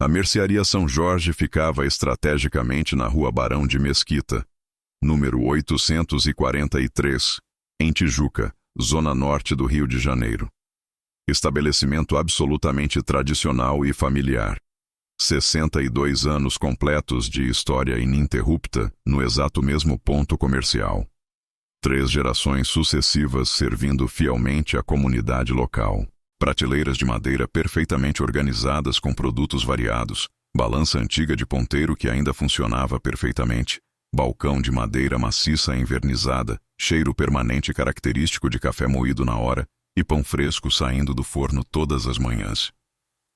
A mercearia São Jorge ficava estrategicamente na Rua Barão de Mesquita, número 843, em Tijuca, zona norte do Rio de Janeiro. Estabelecimento absolutamente tradicional e familiar. 62 anos completos de história ininterrupta no exato mesmo ponto comercial. 3 gerações sucessivas servindo fielmente a comunidade local. Prateleiras de madeira perfeitamente organizadas com produtos variados, balança antiga de ponteiro que ainda funcionava perfeitamente, balcão de madeira maciça envernizada, cheiro permanente característico de café moído na hora e pão fresco saindo do forno todas as manhãs.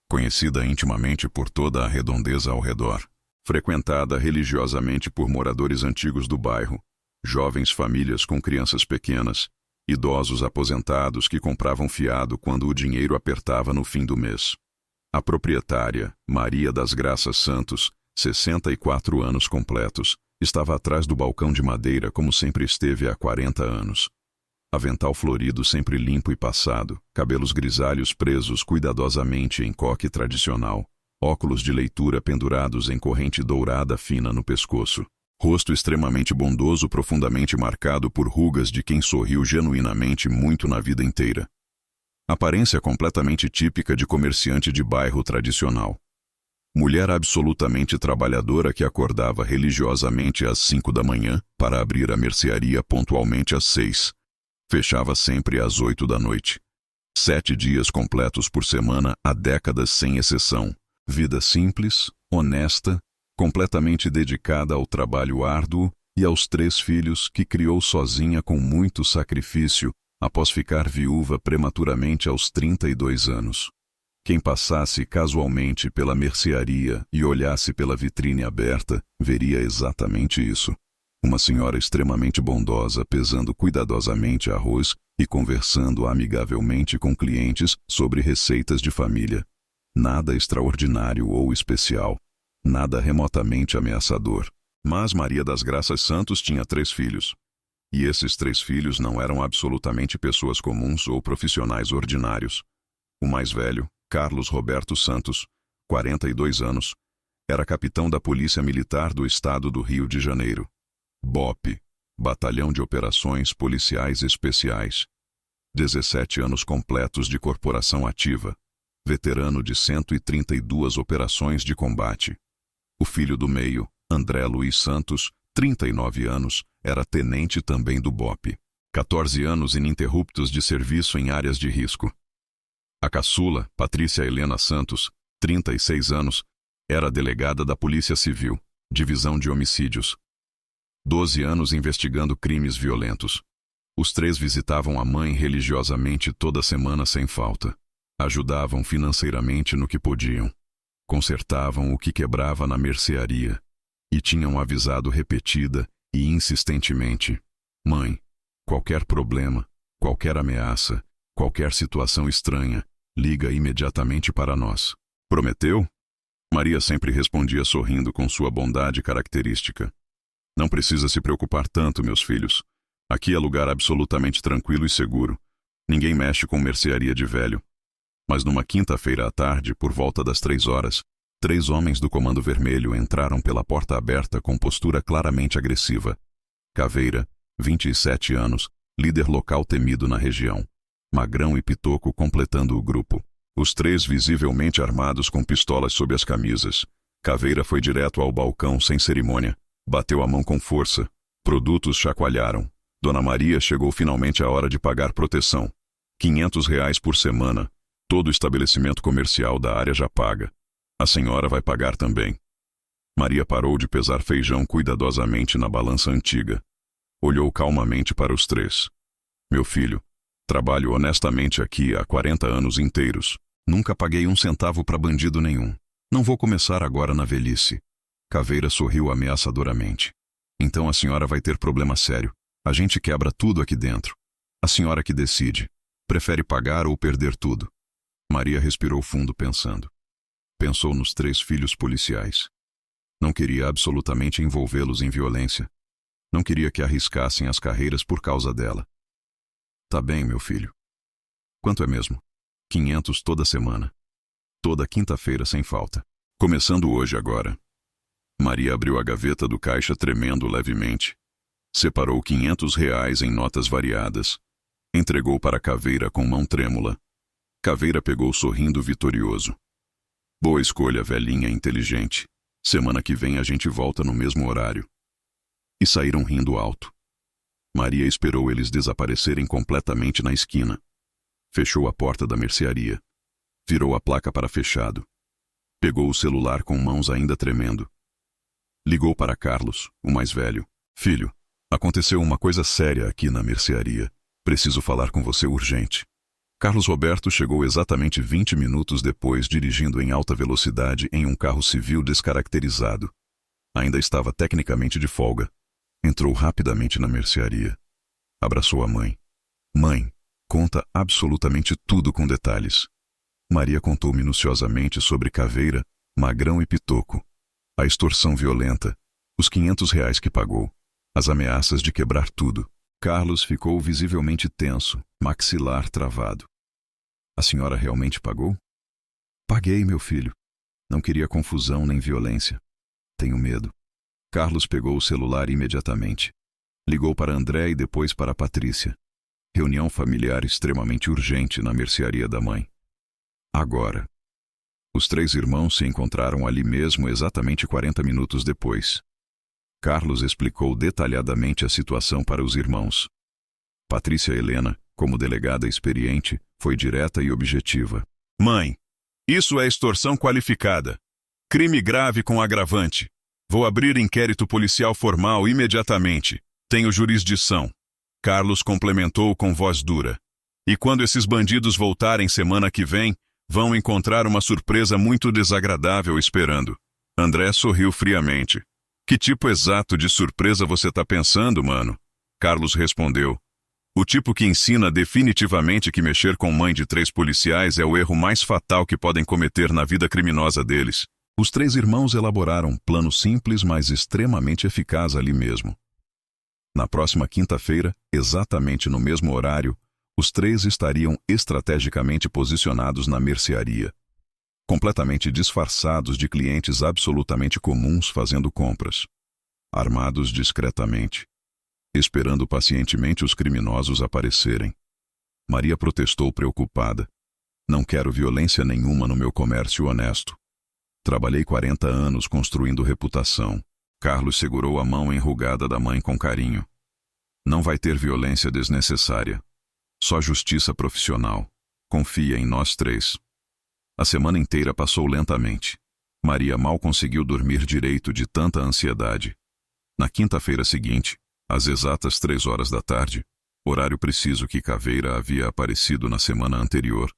Conhecida intimamente por toda a redondeza ao redor, frequentada religiosamente por moradores antigos do bairro, jovens famílias com crianças pequenas, idosos aposentados que compravam fiado quando o dinheiro apertava no fim do mês. A proprietária, Maria das Graças Santos, 64 anos completos, estava atrás do balcão de madeira como sempre esteve há 40 anos. Avental florido sempre limpo e passado, cabelos grisalhos presos cuidadosamente em coque tradicional, óculos de leitura pendurados em corrente dourada fina no pescoço. Rosto extremamente bondoso, profundamente marcado por rugas de quem sorriu genuinamente muito na vida inteira. Aparência completamente típica de comerciante de bairro tradicional. Mulher absolutamente trabalhadora que acordava religiosamente às 5 da manhã para abrir a mercearia pontualmente às 6. Fechava sempre às 8 da noite. 7 dias completos por semana há décadas sem exceção. Vida simples, honesta, completamente dedicada ao trabalho árduo e aos 3 filhos que criou sozinha com muito sacrifício após ficar viúva prematuramente aos 32 anos. Quem passasse casualmente pela mercearia e olhasse pela vitrine aberta, veria exatamente isso. Uma senhora extremamente bondosa pesando cuidadosamente arroz e conversando amigavelmente com clientes sobre receitas de família. Nada extraordinário ou especial. Nada remotamente ameaçador. Mas Maria das Graças Santos tinha 3 filhos. E esses 3 filhos não eram absolutamente pessoas comuns ou profissionais ordinários. O mais velho, Carlos Roberto Santos, 42 anos, era capitão da Polícia Militar do Estado do Rio de Janeiro. BOPE, Batalhão de Operações Policiais Especiais. 17 anos completos de corporação ativa. Veterano de 132 operações de combate. O filho do meio, André Luiz Santos, 39 anos, era tenente também do BOPE. 14 anos ininterruptos de serviço em áreas de risco. A caçula, Patrícia Helena Santos, 36 anos, era delegada da Polícia Civil, Divisão de Homicídios. 12 anos investigando crimes violentos. Os 3 visitavam a mãe religiosamente toda semana sem falta. Ajudavam financeiramente no que podiam. Consertavam o que quebrava na mercearia. E tinham avisado repetida e insistentemente: mãe, qualquer problema, qualquer ameaça, qualquer situação estranha, liga imediatamente para nós. Prometeu? Maria sempre respondia sorrindo com sua bondade característica. Não precisa se preocupar tanto, meus filhos. Aqui é lugar absolutamente tranquilo e seguro. Ninguém mexe com mercearia de velho. Mas numa quinta-feira à tarde, por volta das 3 horas, 3 homens do Comando Vermelho entraram pela porta aberta com postura claramente agressiva. Caveira, 27 anos, líder local temido na região. Magrão e Pitoco completando o grupo. Os 3 visivelmente armados com pistolas sob as camisas. Caveira foi direto ao balcão sem cerimônia. Bateu a mão com força. Produtos chacoalharam. Dona Maria chegou finalmente a hora de pagar proteção. R$ 500 por semana. Todo estabelecimento comercial da área já paga. A senhora vai pagar também. Maria parou de pesar feijão cuidadosamente na balança antiga. Olhou calmamente para os 3. Meu filho, trabalho honestamente aqui há 40 anos inteiros. Nunca paguei um centavo para bandido nenhum. Não vou começar agora na velhice. Caveira sorriu ameaçadoramente. Então a senhora vai ter problema sério. A gente quebra tudo aqui dentro. A senhora que decide. Prefere pagar ou perder tudo? Maria respirou fundo pensando. Pensou nos 3 filhos policiais. Não queria absolutamente envolvê-los em violência. Não queria que arriscassem as carreiras por causa dela. Tá bem, meu filho. Quanto é mesmo? 500 toda semana. Toda quinta-feira sem falta. Começando hoje agora. Maria abriu a gaveta do caixa tremendo levemente. Separou R$ 500 em notas variadas. Entregou para Caveira com mão trêmula. Caveira pegou sorrindo vitorioso. Boa escolha, velhinha inteligente. Semana que vem a gente volta no mesmo horário. E saíram rindo alto. Maria esperou eles desaparecerem completamente na esquina. Fechou a porta da mercearia. Virou a placa para fechado. Pegou o celular com mãos ainda tremendo. Ligou para Carlos, o mais velho. Filho, aconteceu uma coisa séria aqui na mercearia. Preciso falar com você urgente. Carlos Roberto chegou exatamente 20 minutos depois, dirigindo em alta velocidade em um carro civil descaracterizado. Ainda estava tecnicamente de folga. Entrou rapidamente na mercearia. Abraçou a mãe. Mãe, conta absolutamente tudo com detalhes. Maria contou minuciosamente sobre Caveira, Magrão e Pitoco. A extorsão violenta, os R$ 500 que pagou, as ameaças de quebrar tudo. Carlos ficou visivelmente tenso, maxilar travado. A senhora realmente pagou? Paguei, meu filho. Não queria confusão nem violência. Tenho medo. Carlos pegou o celular imediatamente. Ligou para André e depois para Patrícia. Reunião familiar extremamente urgente na mercearia da mãe. Agora. Os 3 irmãos se encontraram ali mesmo exatamente 40 minutos depois. Carlos explicou detalhadamente a situação para os irmãos. Patrícia Helena, como delegada experiente, foi direta e objetiva. Mãe, isso é extorsão qualificada. Crime grave com agravante. Vou abrir inquérito policial formal imediatamente. Tenho jurisdição. Carlos complementou com voz dura. E quando esses bandidos voltarem semana que vem, vão encontrar uma surpresa muito desagradável esperando. André sorriu friamente. Que tipo exato de surpresa você tá pensando, mano? Carlos respondeu. O tipo que ensina definitivamente que mexer com mãe de 3 policiais é o erro mais fatal que podem cometer na vida criminosa deles. Os 3 irmãos elaboraram um plano simples, mas extremamente eficaz ali mesmo. Na próxima quinta-feira, exatamente no mesmo horário, os 3 estariam estrategicamente posicionados na mercearia, completamente disfarçados de clientes absolutamente comuns fazendo compras, armados discretamente, esperando pacientemente os criminosos aparecerem. Maria protestou preocupada. Não quero violência nenhuma no meu comércio honesto. Trabalhei 40 anos construindo reputação. Carlos segurou a mão enrugada da mãe com carinho. Não vai ter violência desnecessária. Só justiça profissional. Confia em nós 3. A semana inteira passou lentamente. Maria mal conseguiu dormir direito de tanta ansiedade. Na quinta-feira seguinte, às exatas 3 horas da tarde, horário preciso que Caveira havia aparecido na semana anterior,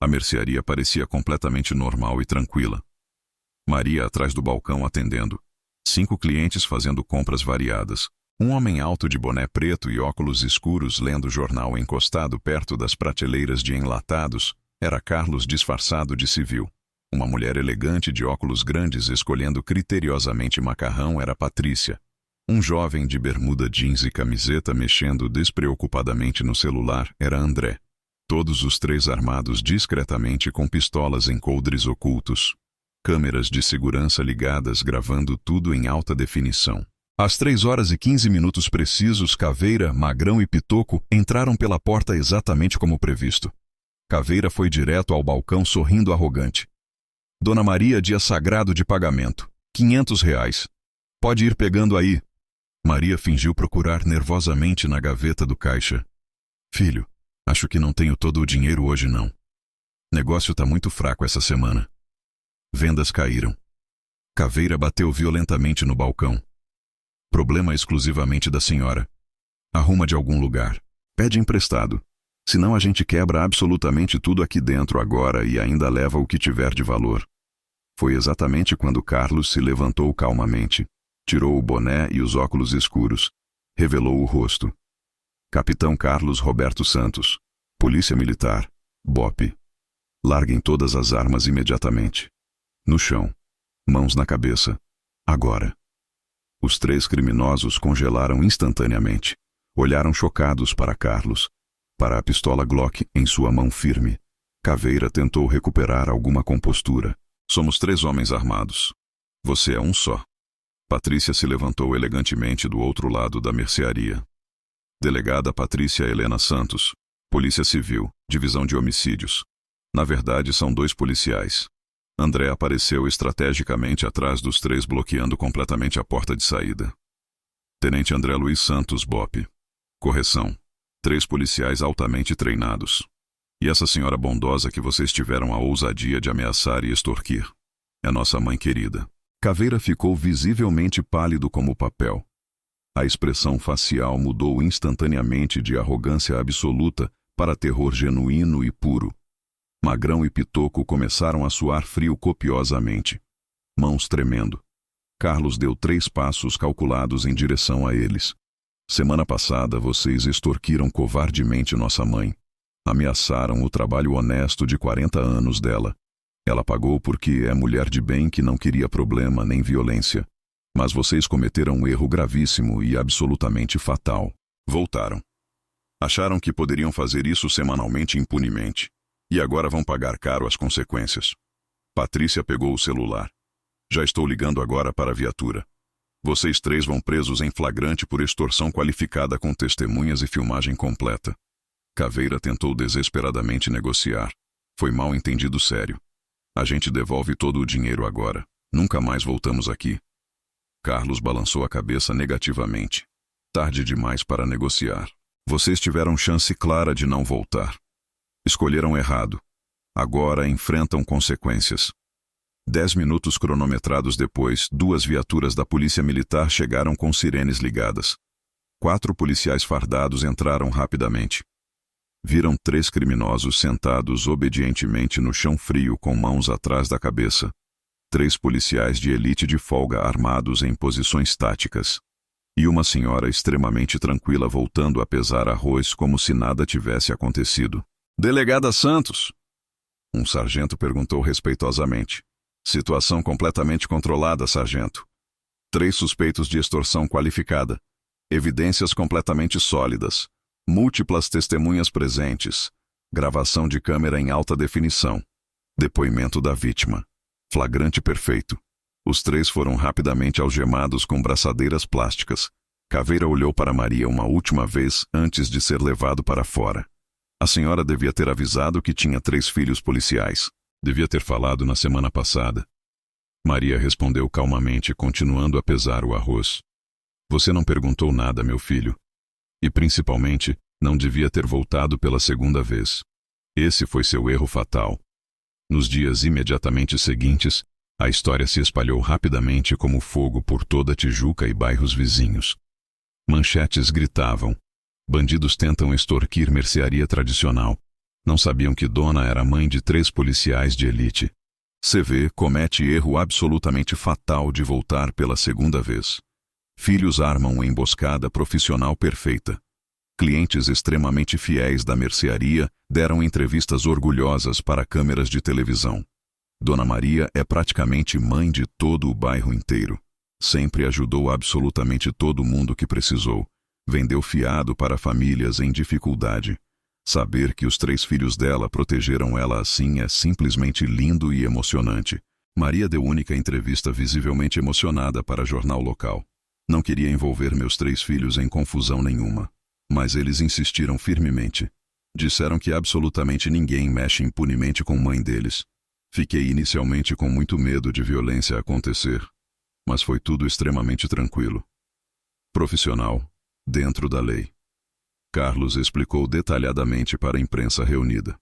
a mercearia parecia completamente normal e tranquila. Maria atrás do balcão atendendo. 5 clientes fazendo compras variadas. Um homem alto de boné preto e óculos escuros lendo jornal encostado perto das prateleiras de enlatados era Carlos disfarçado de civil. Uma mulher elegante de óculos grandes escolhendo criteriosamente macarrão era Patrícia. Um jovem de bermuda jeans e camiseta mexendo despreocupadamente no celular era André. Todos os 3 armados discretamente com pistolas em coldres ocultos. Câmeras de segurança ligadas gravando tudo em alta definição. Às 3 horas e 15 minutos precisos, Caveira, Magrão e Pitoco entraram pela porta exatamente como previsto. Caveira foi direto ao balcão sorrindo arrogante. Dona Maria, dia sagrado de pagamento. R$ 500. Pode ir pegando aí. Maria fingiu procurar nervosamente na gaveta do caixa. Filho, acho que não tenho todo o dinheiro hoje não. Negócio tá muito fraco essa semana. Vendas caíram. Caveira bateu violentamente no balcão. Problema exclusivamente da senhora. Arruma de algum lugar. Pede emprestado. Senão a gente quebra absolutamente tudo aqui dentro agora e ainda leva o que tiver de valor. Foi exatamente quando Carlos se levantou calmamente. Tirou o boné e os óculos escuros. Revelou o rosto. Capitão Carlos Roberto Santos. Polícia Militar. BOPE. Larguem todas as armas imediatamente. No chão. Mãos na cabeça. Agora. Os 3 criminosos congelaram instantaneamente. Olharam chocados para Carlos, para a pistola Glock em sua mão firme. Caveira tentou recuperar alguma compostura. Somos 3 homens armados. Você é um só. Patrícia se levantou elegantemente do outro lado da mercearia. Delegada Patrícia Helena Santos, Polícia Civil, Divisão de Homicídios. Na verdade, são 2 policiais. André apareceu estrategicamente atrás dos 3, bloqueando completamente a porta de saída. Tenente André Luiz Santos, BOPE. Correção. 3 policiais altamente treinados. E essa senhora bondosa que vocês tiveram a ousadia de ameaçar e extorquir. É nossa mãe querida. Caveira ficou visivelmente pálido como papel. A expressão facial mudou instantaneamente de arrogância absoluta para terror genuíno e puro. Magrão e Pitoco começaram a suar frio copiosamente. Mãos tremendo. Carlos deu 3 passos calculados em direção a eles. Semana passada vocês extorquiram covardemente nossa mãe. Ameaçaram o trabalho honesto de 40 anos dela. Ela pagou porque é mulher de bem que não queria problema nem violência. Mas vocês cometeram um erro gravíssimo e absolutamente fatal. Voltaram. Acharam que poderiam fazer isso semanalmente impunemente. E agora vão pagar caro as consequências. Patrícia pegou o celular. Já estou ligando agora para a viatura. Vocês 3 vão presos em flagrante por extorsão qualificada com testemunhas e filmagem completa. Caveira tentou desesperadamente negociar. Foi mal entendido sério. A gente devolve todo o dinheiro agora. Nunca mais voltamos aqui. Carlos balançou a cabeça negativamente. Tarde demais para negociar. Vocês tiveram chance clara de não voltar. Escolheram errado. Agora enfrentam consequências. 10 minutos cronometrados depois, 2 viaturas da Polícia Militar chegaram com sirenes ligadas. 4 policiais fardados entraram rapidamente. Viram 3 criminosos sentados obedientemente no chão frio com mãos atrás da cabeça. 3 policiais de elite de folga armados em posições táticas. E uma senhora extremamente tranquila voltando a pesar arroz como se nada tivesse acontecido. Delegada Santos? Um sargento perguntou respeitosamente. Situação completamente controlada, sargento. 3 suspeitos de extorsão qualificada. Evidências completamente sólidas. Múltiplas testemunhas presentes. Gravação de câmera em alta definição. Depoimento da vítima. Flagrante perfeito. Os 3 foram rapidamente algemados com braçadeiras plásticas. Caveira olhou para Maria uma última vez antes de ser levado para fora. A senhora devia ter avisado que tinha 3 filhos policiais. Devia ter falado na semana passada. Maria respondeu calmamente, continuando a pesar o arroz. Você não perguntou nada, meu filho. E, principalmente, não devia ter voltado pela 2ª vez. Esse foi seu erro fatal. Nos dias imediatamente seguintes, a história se espalhou rapidamente como fogo por toda Tijuca e bairros vizinhos. Manchetes gritavam. Bandidos tentam extorquir mercearia tradicional. Não sabiam que Dona era mãe de 3 policiais de elite. CV comete erro absolutamente fatal de voltar pela 2ª vez. Filhos armam emboscada profissional perfeita. Clientes extremamente fiéis da mercearia deram entrevistas orgulhosas para câmeras de televisão. Dona Maria é praticamente mãe de todo o bairro inteiro. Sempre ajudou absolutamente todo mundo que precisou. Vendeu fiado para famílias em dificuldade. Saber que os 3 filhos dela protegeram ela assim é simplesmente lindo e emocionante. Maria deu única entrevista visivelmente emocionada para jornal local. Não queria envolver meus 3 filhos em confusão nenhuma. Mas eles insistiram firmemente. Disseram que absolutamente ninguém mexe impunemente com mãe deles. Fiquei inicialmente com muito medo de violência acontecer. Mas foi tudo extremamente tranquilo. Profissional, dentro da lei. Carlos explicou detalhadamente para a imprensa reunida.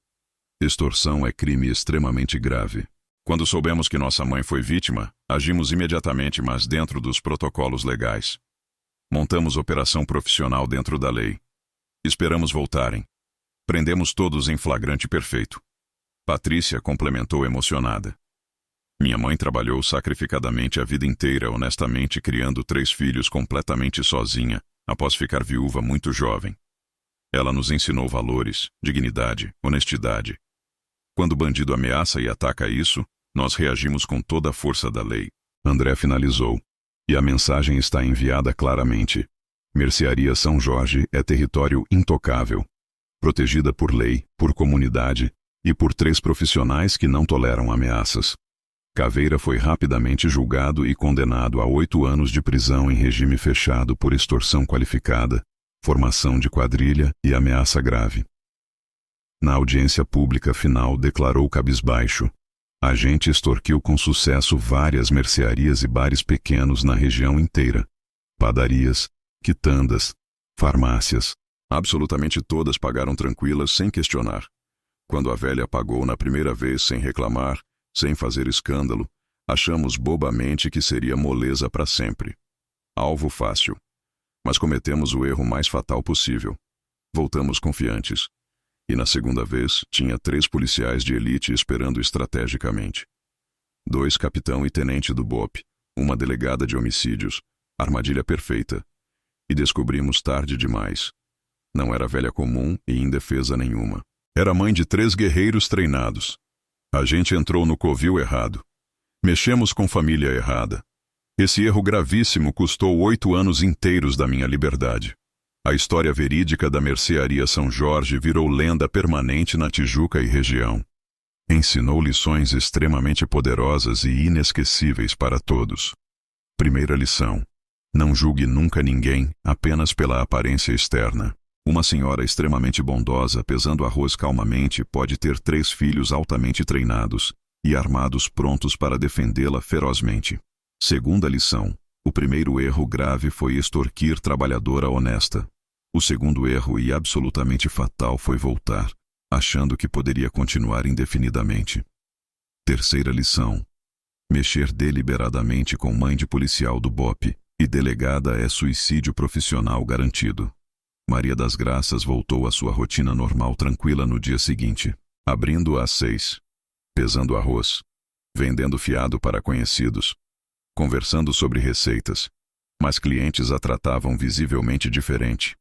Extorsão é crime extremamente grave. Quando soubemos que nossa mãe foi vítima, agimos imediatamente, mas dentro dos protocolos legais. Montamos operação profissional dentro da lei. Esperamos voltarem. Prendemos todos em flagrante perfeito. Patrícia complementou emocionada. Minha mãe trabalhou sacrificadamente a vida inteira, honestamente, criando 3 filhos completamente sozinha, após ficar viúva muito jovem. Ela nos ensinou valores, dignidade, honestidade. Quando o bandido ameaça e ataca isso, nós reagimos com toda a força da lei. André finalizou. E a mensagem está enviada claramente. Mercearia São Jorge é território intocável, protegida por lei, por comunidade e por 3 profissionais que não toleram ameaças. Caveira foi rapidamente julgado e condenado a 8 anos de prisão em regime fechado por extorsão qualificada, formação de quadrilha e ameaça grave. Na audiência pública final declarou cabisbaixo: a gente extorquiu com sucesso várias mercearias e bares pequenos na região inteira. Padarias, quitandas, farmácias. Absolutamente todas pagaram tranquilas sem questionar. Quando a velha pagou na primeira vez sem reclamar, sem fazer escândalo, achamos bobamente que seria moleza para sempre. Alvo fácil. Mas cometemos o erro mais fatal possível. Voltamos confiantes. E na segunda vez, tinha 3 policiais de elite esperando estrategicamente. 2 capitão e tenente do BOP, uma delegada de homicídios, armadilha perfeita. E descobrimos tarde demais. Não era velha comum e indefesa nenhuma. Era mãe de 3 guerreiros treinados. A gente entrou no covil errado. Mexemos com família errada. Esse erro gravíssimo custou 8 anos inteiros da minha liberdade. A história verídica da mercearia São Jorge virou lenda permanente na Tijuca e região. Ensinou lições extremamente poderosas e inesquecíveis para todos. Primeira lição: não julgue nunca ninguém apenas pela aparência externa. Uma senhora extremamente bondosa, pesando arroz calmamente, pode ter 3 filhos altamente treinados e armados prontos para defendê-la ferozmente. Segunda lição: o primeiro erro grave foi extorquir trabalhadora honesta. O segundo erro e absolutamente fatal foi voltar, achando que poderia continuar indefinidamente. Terceira lição: mexer deliberadamente com mãe de policial do BOP e delegada é suicídio profissional garantido. Maria das Graças voltou à sua rotina normal tranquila no dia seguinte, abrindo às 6, pesando arroz, vendendo fiado para conhecidos, conversando sobre receitas, mas clientes a tratavam visivelmente diferente,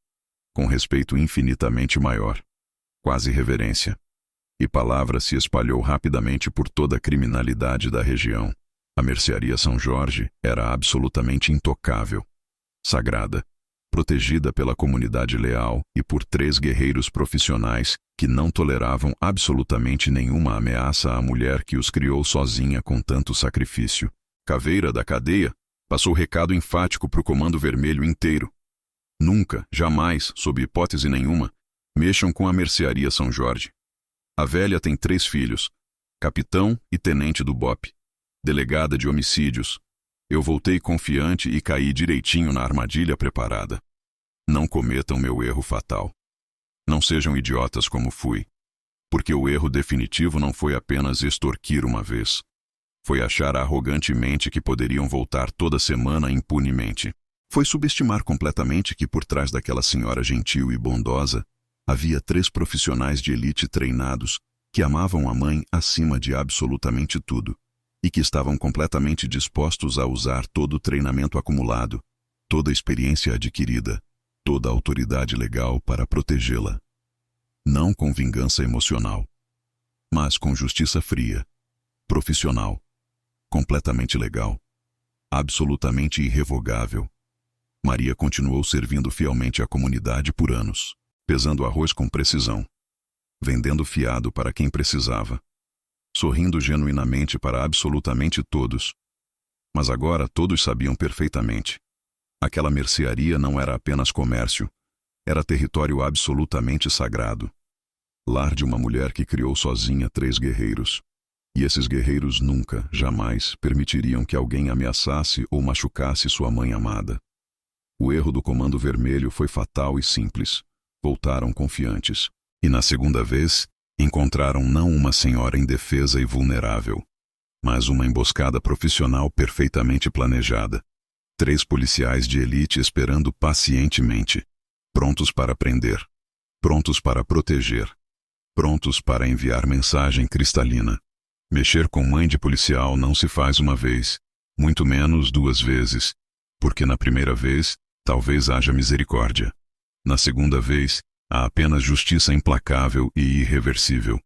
com respeito infinitamente maior, quase reverência, e palavra se espalhou rapidamente por toda a criminalidade da região. A mercearia São Jorge era absolutamente intocável, sagrada, protegida pela comunidade leal e por 3 guerreiros profissionais que não toleravam absolutamente nenhuma ameaça à mulher que os criou sozinha com tanto sacrifício. Caveira da cadeia passou recado enfático para o Comando Vermelho inteiro. Nunca, jamais, sob hipótese nenhuma, mexam com a mercearia São Jorge. A velha tem 3 filhos, capitão e tenente do BOP, delegada de homicídios. Eu voltei confiante e caí direitinho na armadilha preparada. Não cometam meu erro fatal. Não sejam idiotas como fui. Porque o erro definitivo não foi apenas extorquir uma vez. Foi achar arrogantemente que poderiam voltar toda semana impunemente. Foi subestimar completamente que por trás daquela senhora gentil e bondosa havia 3 profissionais de elite treinados que amavam a mãe acima de absolutamente tudo. E que estavam completamente dispostos a usar todo o treinamento acumulado, toda a experiência adquirida, toda a autoridade legal para protegê-la. Não com vingança emocional, mas com justiça fria, profissional, completamente legal, absolutamente irrevogável. Maria continuou servindo fielmente à comunidade por anos, pesando arroz com precisão, vendendo fiado para quem precisava, sorrindo genuinamente para absolutamente todos. Mas agora todos sabiam perfeitamente. Aquela mercearia não era apenas comércio, era território absolutamente sagrado. Lar de uma mulher que criou sozinha 3 guerreiros. E esses guerreiros nunca, jamais, permitiriam que alguém ameaçasse ou machucasse sua mãe amada. O erro do Comando Vermelho foi fatal e simples. Voltaram confiantes. E na segunda vez, encontraram não uma senhora indefesa e vulnerável, mas uma emboscada profissional perfeitamente planejada. 3 policiais de elite esperando pacientemente, prontos para prender, prontos para proteger, prontos para enviar mensagem cristalina. Mexer com mãe de policial não se faz uma vez, muito menos 2 vezes, porque na primeira vez, talvez haja misericórdia. Na segunda vez, há apenas justiça implacável e irreversível.